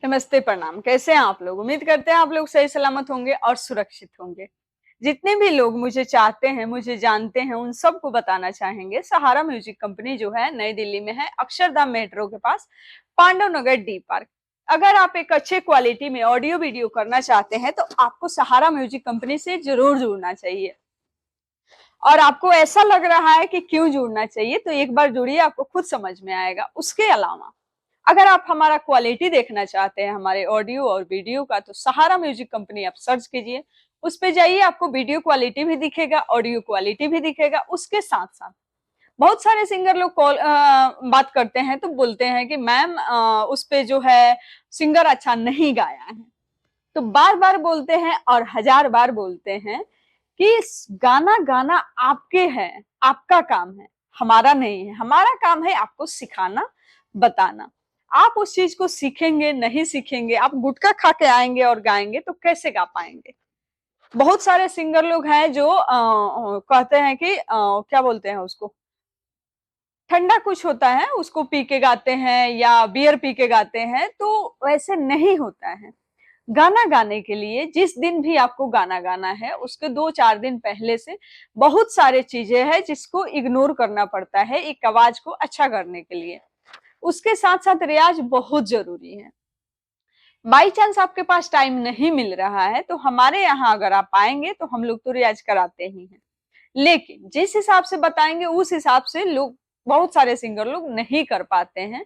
नमस्ते, प्रणाम। कैसे हैं आप लोग? उम्मीद करते हैं आप लोग सही सलामत होंगे और सुरक्षित होंगे। जितने भी लोग मुझे चाहते हैं, मुझे जानते हैं, उन सबको बताना चाहेंगे, सहारा म्यूजिक कंपनी जो है नई दिल्ली में है, अक्षरधाम मेट्रो के पास, पांडव नगर डी पार्क। अगर आप एक अच्छे क्वालिटी में ऑडियो वीडियो करना चाहते हैं तो आपको सहारा म्यूजिक कंपनी से जरूर जुड़ना चाहिए। और आपको ऐसा लग रहा है कि क्यों जुड़ना चाहिए, तो एक बार जुड़िए, आपको खुद समझ में आएगा। उसके अलावा अगर आप हमारा क्वालिटी देखना चाहते हैं हमारे ऑडियो और वीडियो का, तो सहारा म्यूजिक कंपनी आप सर्च कीजिए। उस पे जाइए, आपको वीडियो क्वालिटी भी दिखेगा, ऑडियो क्वालिटी भी दिखेगा। उसके साथ साथ बहुत सारे सिंगर लोग बात करते हैं तो बोलते हैं कि मैम उस पे जो है सिंगर अच्छा नहीं गाया है। तो बार बार बोलते हैं और हजार बार बोलते हैं कि गाना गाना आपके है, आपका काम है, हमारा नहीं है। हमारा काम है आपको सिखाना, बताना। आप उस चीज को सीखेंगे नहीं सीखेंगे, आप गुटखा खा के आएंगे और गाएंगे तो कैसे गा पाएंगे। बहुत सारे सिंगर लोग हैं जो कहते हैं कि क्या बोलते हैं उसको, ठंडा कुछ होता है उसको पी के गाते हैं या बियर पी के गाते हैं, तो वैसे नहीं होता है। गाना गाने के लिए जिस दिन भी आपको गाना गाना है उसके 2-4 दिन पहले से बहुत सारे चीजें हैं जिसको इग्नोर करना पड़ता है एक आवाज को अच्छा करने के लिए। उसके साथ साथ रियाज बहुत जरूरी है। बाई चांस आपके पास टाइम नहीं मिल रहा है तो हमारे यहाँ अगर आप आएंगे तो हम लोग तो रियाज कराते ही हैं, लेकिन जिस हिसाब से बताएंगे उस हिसाब से लोग, बहुत सारे सिंगर लोग नहीं कर पाते हैं।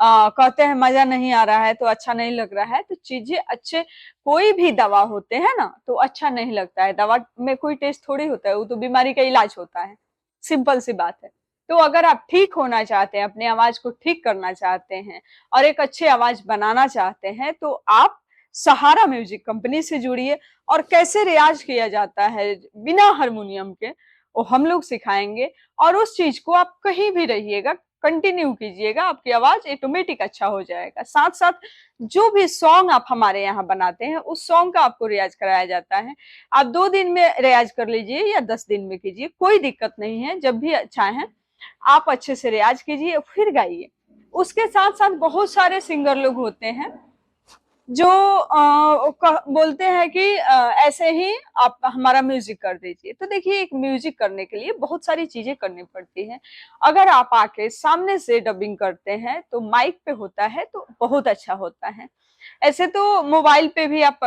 कहते हैं मजा नहीं आ रहा है, तो अच्छा नहीं लग रहा है, तो चीजें अच्छे, कोई भी दवा होते हैं ना तो अच्छा नहीं लगता है। दवा में कोई टेस्ट थोड़ी होता है, वो तो बीमारी का इलाज होता है, सिंपल सी बात है। तो अगर आप ठीक होना चाहते हैं, अपने आवाज को ठीक करना चाहते हैं और एक अच्छी आवाज बनाना चाहते हैं, तो आप सहारा म्यूजिक कंपनी से जुड़िए। और कैसे रियाज किया जाता है बिना हारमोनियम के, वो हम लोग सिखाएंगे। और उस चीज को आप कहीं भी रहिएगा कंटिन्यू कीजिएगा, आपकी आवाज ऑटोमेटिक अच्छा हो जाएगा। साथ साथ जो भी सॉन्ग आप हमारे यहाँ बनाते हैं उस सॉन्ग का आपको रियाज कराया जाता है। आप 2 दिन में रियाज कर लीजिए या 10 दिन में कीजिए, कोई दिक्कत नहीं है। जब भी अच्छा है आप अच्छे से रियाज कीजिए फिर गाइए। उसके साथ साथ बहुत सारे सिंगर लोग होते हैं जो बोलते हैं कि ऐसे ही आप हमारा म्यूजिक कर दीजिए। तो देखिए, एक म्यूजिक करने के लिए बहुत सारी चीजें करनी पड़ती हैं। अगर आप आके सामने से डबिंग करते हैं तो माइक पे होता है तो बहुत अच्छा होता है। ऐसे तो मोबाइल पे भी आप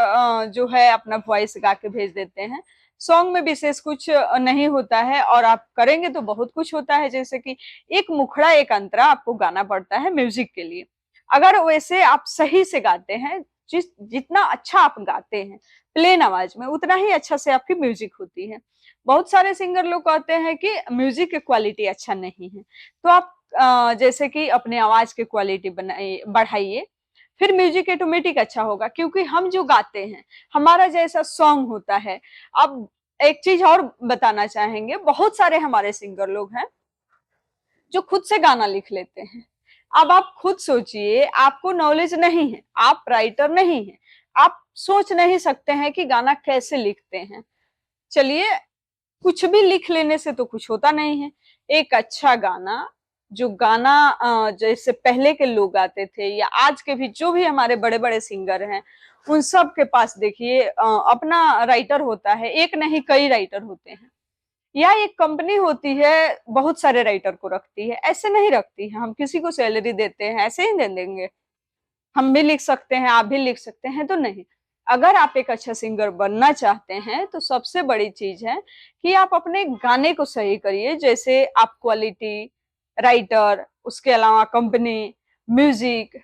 जो है अपना वॉइस गा के भेज देते हैं। सॉन्ग में विशेष कुछ नहीं होता है और आप करेंगे तो बहुत कुछ होता है, जैसे कि एक मुखड़ा एक अंतरा आपको गाना पड़ता है म्यूजिक के लिए। अगर वैसे आप सही से गाते हैं, जितना अच्छा आप गाते हैं प्लेन आवाज में, उतना ही अच्छा से आपकी म्यूजिक होती है। बहुत सारे सिंगर लोग कहते हैं कि म्यूजिक की क्वालिटी अच्छा नहीं है, तो आप जैसे कि अपने आवाज की क्वालिटी बनाइए, बढ़ाइए, फिर म्यूजिक ऑटोमेटिक अच्छा होगा। क्योंकि हम जो गाते हैं हमारा जैसा सॉन्ग होता है। अब एक चीज और बताना चाहेंगे, बहुत सारे हमारे सिंगर लोग हैं जो खुद से गाना लिख लेते हैं। अब आप खुद सोचिए, आपको नॉलेज नहीं है, आप राइटर नहीं है, आप सोच नहीं सकते हैं कि गाना कैसे लिखते हैं। चलिए, कुछ भी लिख लेने से तो कुछ होता नहीं है। एक अच्छा गाना, जो गाना जैसे पहले के लोग गाते थे या आज के भी जो भी हमारे बड़े बड़े सिंगर हैं, उन सब के पास देखिए अपना राइटर होता है। एक नहीं, कई राइटर होते हैं, या एक कंपनी होती है बहुत सारे राइटर को रखती है। ऐसे नहीं रखती है, हम किसी को सैलरी देते हैं ऐसे ही दे देंगे, हम भी लिख सकते हैं आप भी लिख सकते हैं, तो नहीं। अगर आप एक अच्छा सिंगर बनना चाहते हैं तो सबसे बड़ी चीज है कि आप अपने गाने को सही करिए। जैसे आप क्वालिटी, राइटर, उसके अलावा कंपनी, म्यूजिक,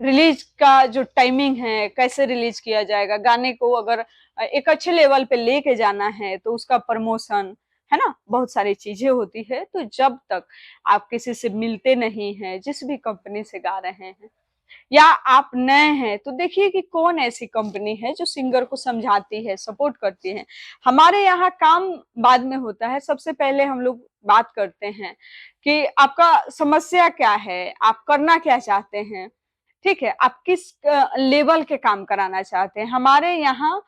रिलीज का जो टाइमिंग है, कैसे रिलीज किया जाएगा गाने को, अगर एक अच्छे लेवल पे लेके जाना है तो उसका प्रमोशन, है ना, बहुत सारी चीजें होती है। तो जब तक आप किसी से मिलते नहीं हैं, जिस भी कंपनी से गा रहे हैं, या आप नए हैं, तो देखिए कि कौन ऐसी कंपनी है जो सिंगर को समझाती है, सपोर्ट करती है। हमारे यहाँ काम बाद में होता है, सबसे पहले हम लोग बात करते हैं कि आपका समस्या क्या है, आप करना क्या चाहते हैं, ठीक है, आप किस लेवल के काम कराना चाहते हैं। हमारे यहाँ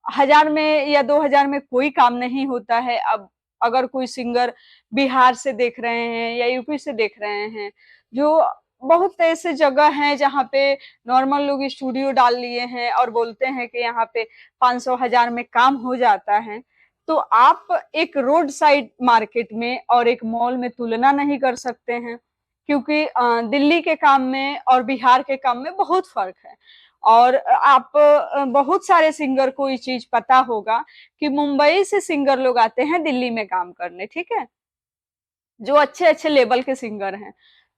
1000 में या 2000 में कोई काम नहीं होता है। अब अगर कोई सिंगर बिहार से देख रहे हैं या यूपी से देख रहे हैं, जो बहुत ऐसे जगह हैं जहाँ पे नॉर्मल लोग स्टूडियो डाल लिए हैं और बोलते हैं कि यहाँ पे 500,000 में काम हो जाता है। तो आप एक रोड साइड मार्केट में और एक मॉल में तुलना नहीं कर सकते हैं, क्योंकि दिल्ली के काम में और बिहार के काम में बहुत फर्क है। और आप बहुत सारे सिंगर को ये चीज पता होगा कि मुंबई से सिंगर लोग आते हैं दिल्ली में काम करने, ठीक है, जो अच्छे अच्छे लेवल के सिंगर हैं।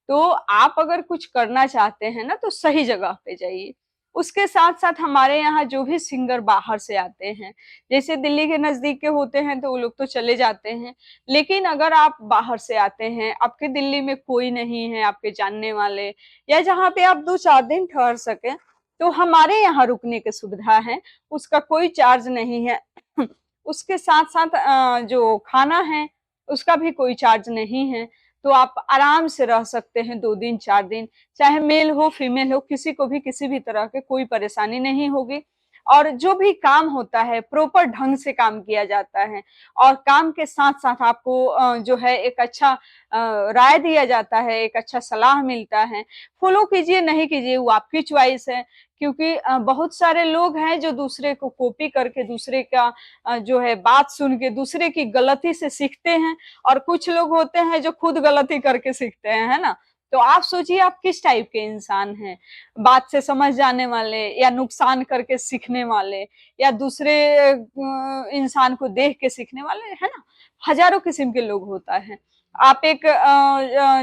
तो आप अगर कुछ करना चाहते हैं ना तो सही जगह पे जाइए। उसके साथ-साथ हमारे यहाँ जो भी सिंगर बाहर से आते हैं, जैसे दिल्ली के नज़दीक के होते हैं तो वो लोग तो चले जाते हैं। लेकिन अगर आप बाहर से आते हैं, आपके दिल्ली में कोई नहीं है आपके जानने वाले, या जहाँ पे आप 2-4 दिन ठहर सकें, तो हमारे यहाँ रुकने की सुविधा है, उसका कोई चार्ज नहीं है। उसके साथ-साथ जो खाना है, उसका भी कोई चार्ज नहीं है। तो आप आराम से रह सकते हैं 2 दिन 4 दिन, चाहे मेल हो फीमेल हो, किसी को भी किसी भी तरह की कोई परेशानी नहीं होगी। और जो भी काम होता है प्रॉपर ढंग से काम किया जाता है, और काम के साथ-साथ आपको जो है एक अच्छा राय दिया जाता है, एक अच्छा सलाह मिलता है। फॉलो कीजिए, नहीं कीजिए वो आपकी चॉइस है, क्योंकि बहुत सारे लोग हैं जो दूसरे को कॉपी करके दूसरे का जो है बात सुन के दूसरे की गलती से सीखते हैं, और कुछ लोग होते हैं जो खुद गलती करके सीखते हैं, है ना? तो आप सोचिए आप किस टाइप के इंसान हैं? बात से समझ जाने वाले, या नुकसान करके सीखने वाले, या दूसरे इंसान को देख के सीखने वाले, है ना? हज़ारों किस्म के लोग होता है। आप एक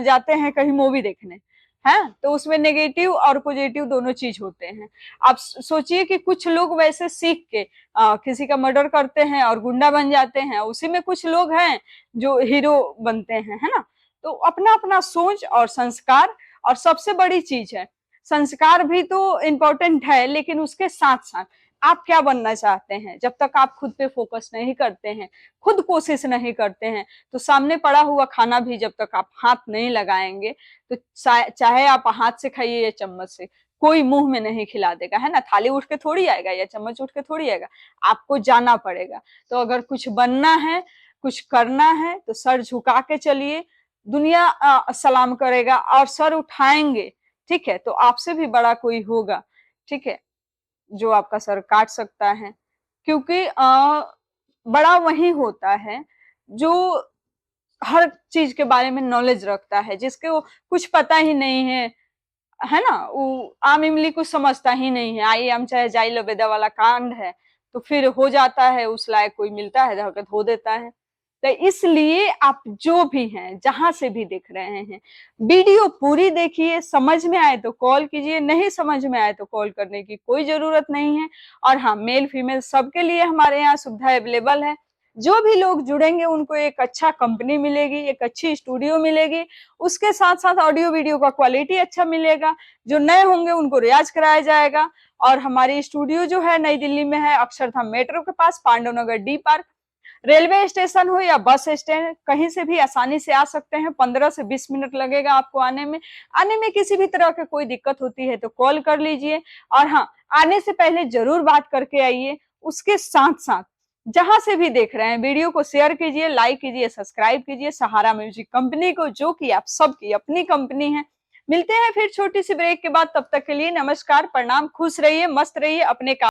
जाते हैं कहीं मूवी देखने, हैं? तो उसमें नेगेटिव और पॉजिटिव दोनों चीज़ होते हैं। आप सोचिए कि कुछ लोग वैसे सीख के किसी का मर्डर करते हैं और गुंडा बन जाते हैं, उसी में कुछ लोग हैं जो हीरो बनते हैं, है ना? तो अपना-अपना सोच और संस्कार, और सबसे बड़ी चीज़ है, संस्कार भी तो इम्पोर्टेंट है, लेकिन उसके साथ-साथ आप क्या बनना चाहते हैं? जब तक आप खुद पे फ़ोकस नहीं करते हैं, खुद कोशिश नहीं करते हैं, तो सामने पड़ा हुआ खाना भी जब तक आप हाथ नहीं लगाएँगे, तो चाहे आप हाथ से खाइए या चम्मच से, कोई मुँह में नहीं खिला देगा, है ना? थाली उठ के थोड़ी आएगा या चम्मच उठ के थोड़ी आएगा, आपको जाना पड़ेगा। तो अगर कुछ बनना है, कुछ करना है, तो सर झुका के चलिए, दुनिया सलाम करेगा और सर उठाएँगे, ठीक है? तो आपसे भी बड़ा कोई होगा, ठीक है? जो आपका सर काट सकता है। क्योंकि बड़ा वही होता है, जो हर चीज़ के बारे में नॉलेज रखता है, जिसको कुछ पता ही नहीं है ना? वो आम इमली कुछ समझता ही नहीं है। आई आम चाहे जाई लबेदा वाला कांड है, तो फिर हो जाता है उस लायक कोई मिलता है, जाके धो देता है। तो इसलिए आप जो भी हैं, जहाँ से भी देख रहे हैं, वीडियो पूरी देखिए, समझ में आए तो कॉल कीजिए, नहीं समझ में आए तो कॉल करने की कोई ज़रूरत नहीं है। और हाँ, मेल-फीमेल सबके लिए हमारे यहाँ सुविधा अवेलेबल है। जो भी लोग जुड़ेंगे उनको एक अच्छा कंपनी मिलेगी, एक अच्छी स्टूडियो मिलेगी, उसके साथ-साथ ऑडियो वीडियो का क्वालिटी अच्छा मिलेगा। जो नए होंगे उनको रियाज़ कराया जाएगा। और हमारी स्टूडियो जो है नई दिल्ली में है, अक्षरधाम मेट्रो के पास, पांडव नगर डी पार्क। रेलवे स्टेशन हो या बस स्टैंड, कहीं से भी आसानी से आ सकते हैं। 15 से 20 मिनट लगेगा आपको आने में। आने में किसी भी तरह की कोई दिक्कत होती है तो कॉल कर लीजिए। और हाँ, आने से पहले ज़रूर बात करके आइए। उसके साथ-साथ जहाँ से भी देख रहे हैं, वीडियो को शेयर कीजिए, लाइक कीजिए, सब्सक्राइब कीजिए सहारा म्यूजिक कंपनी को, जो कि आप सबकी अपनी कंपनी है। मिलते हैं फिर छोटी सी ब्रेक के बाद, तब तक के लिए नमस्कार, प्रणाम, खुश रहिए, मस्त रहिए, अपने काम